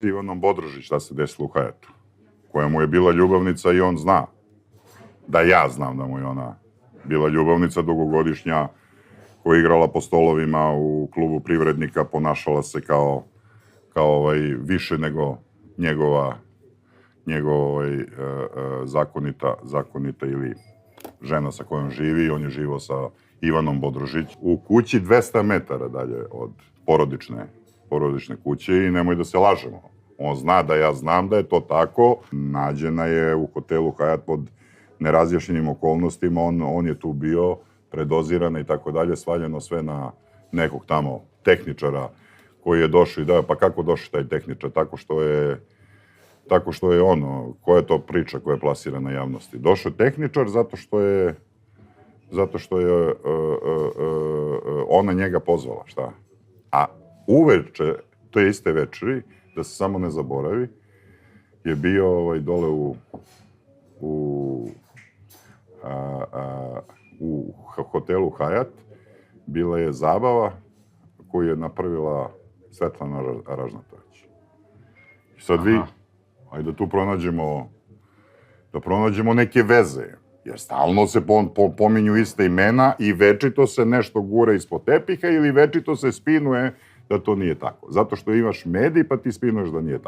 Ivanom Bodrožić, šta se desilo u Hajatu, koja mu je bila ljubavnica i on zna da ja znam da mu je ona bila ljubavnica dugogodišnja, koja je igrala po stolovima u klubu privrednika, ponašala se kao više nego njegova zakonita ili žena sa kojom živi. On je živao sa Ivanom Bodrožić u kući 200 metara dalje od porodične kuće i nemoj da se lažemo. On zna da ja znam da je to tako. Nađena je u hotelu Hajat pod nerazjašnjenim okolnostima. On je tu bio, predozirana i tako dalje, svaljeno sve na nekog tamo tehničara koji je došao i da, pa kako došao taj tehničar? Tako što je ono, koja je to priča koja je plasirana javnosti? Došao je tehničar zato što je ona njega pozvala, šta? A uveče, to je iste večeri, da se samo ne zaboravi, je bio dole u hotelu Hajat, bila je zabava koju je napravila Svetlana Ražnatović. I sad vi, ajde da tu pronađemo neke veze, jer stalno se pominju iste imena i večito se nešto gura ispod tepiha ili večito se spinuje da to nije tako. Zato što imaš medij pa ti spinuješ da nije tako.